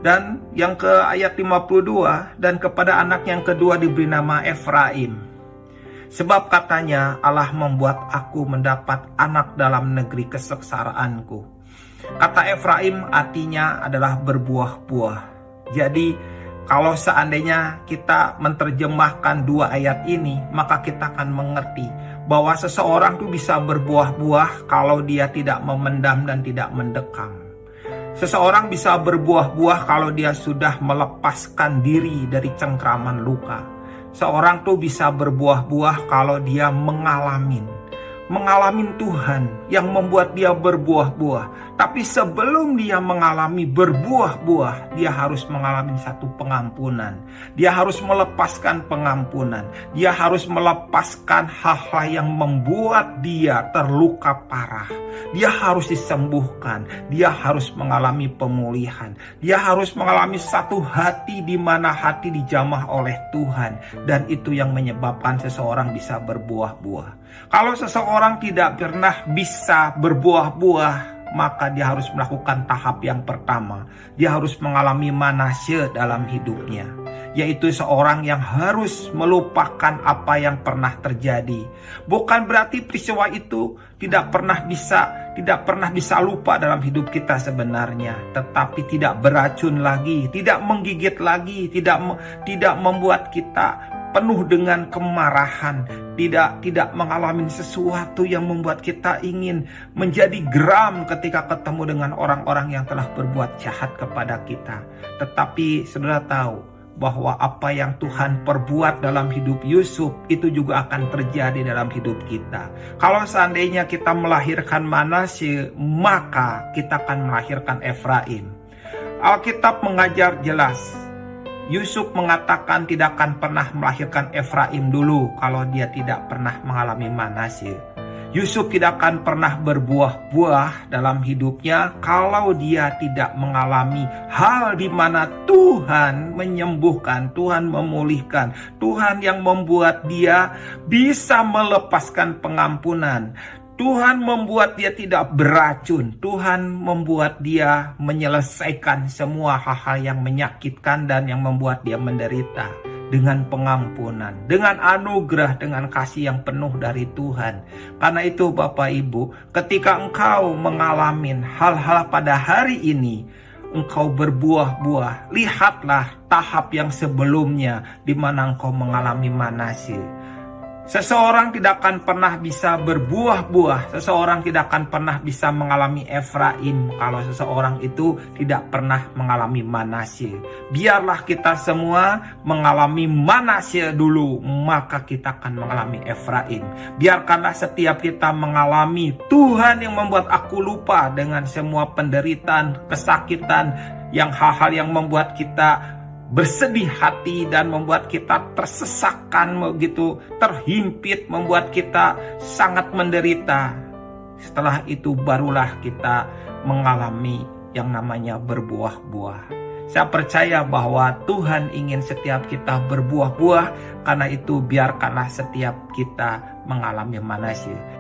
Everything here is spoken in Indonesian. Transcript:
Dan yang ke ayat 52, dan kepada anak yang kedua diberi nama Efraim. Sebab katanya, Allah membuat aku mendapat anak dalam negeri kesengsaraanku. Kata Efraim artinya adalah berbuah-buah. Jadi kalau seandainya kita menerjemahkan dua ayat ini, maka kita akan mengerti bahwa seseorang itu bisa berbuah-buah kalau dia tidak memendam dan tidak mendekam. Seseorang bisa berbuah-buah kalau dia sudah melepaskan diri dari cengkraman luka. Seorang tuh bisa berbuah-buah kalau dia mengalami Tuhan yang membuat dia berbuah-buah. Tapi sebelum dia mengalami berbuah-buah, dia harus mengalami satu pengampunan. Dia harus melepaskan pengampunan. Dia harus melepaskan hal-hal yang membuat dia terluka parah. Dia harus disembuhkan. Dia harus mengalami pemulihan. Dia harus mengalami satu hati di mana hati dijamah oleh Tuhan. Dan itu yang menyebabkan seseorang bisa berbuah-buah. Kalau seseorang tidak pernah bisa berbuah-buah, maka dia harus melakukan tahap yang pertama. Dia harus mengalami manasye dalam hidupnya, yaitu seorang yang harus melupakan apa yang pernah terjadi. Bukan berarti peristiwa itu tidak pernah bisa lupa dalam hidup kita sebenarnya, tetapi tidak beracun lagi, tidak menggigit lagi, tidak membuat kita penuh dengan kemarahan, tidak mengalami sesuatu yang membuat kita ingin menjadi geram ketika ketemu dengan orang-orang yang telah berbuat jahat kepada kita. Tetapi saudara tahu bahwa apa yang Tuhan perbuat dalam hidup Yusuf itu juga akan terjadi dalam hidup kita. Kalau seandainya kita melahirkan Manasye, maka kita akan melahirkan Efraim. Alkitab mengajar jelas, Yusuf mengatakan tidak akan pernah melahirkan Efraim dulu kalau dia tidak pernah mengalami Manasye. Yusuf tidak akan pernah berbuah-buah dalam hidupnya kalau dia tidak mengalami hal di mana Tuhan menyembuhkan, Tuhan memulihkan, Tuhan yang membuat dia bisa melepaskan pengampunan. Tuhan membuat dia tidak beracun. Tuhan membuat dia menyelesaikan semua hal-hal yang menyakitkan dan yang membuat dia menderita dengan pengampunan, dengan anugerah, dengan kasih yang penuh dari Tuhan. Karena itu Bapak Ibu, ketika engkau mengalami hal-hal pada hari ini, engkau berbuah-buah, lihatlah tahap yang sebelumnya di mana engkau mengalami Manasye. Seseorang tidak akan pernah bisa berbuah-buah, seseorang tidak akan pernah bisa mengalami Efraim kalau seseorang itu tidak pernah mengalami Manasye. Biarlah kita semua mengalami Manasye dulu, maka kita akan mengalami Efraim. Biarkanlah setiap kita mengalami Tuhan yang membuat aku lupa dengan semua penderitaan, kesakitan, yang hal-hal yang membuat kita bersedih hati dan membuat kita tersesakkan, begitu terhimpit, membuat kita sangat menderita. Setelah itu barulah kita mengalami yang namanya berbuah-buah. Saya percaya bahwa Tuhan ingin setiap kita berbuah-buah. Karena itu biarkanlah setiap kita mengalami Manasye.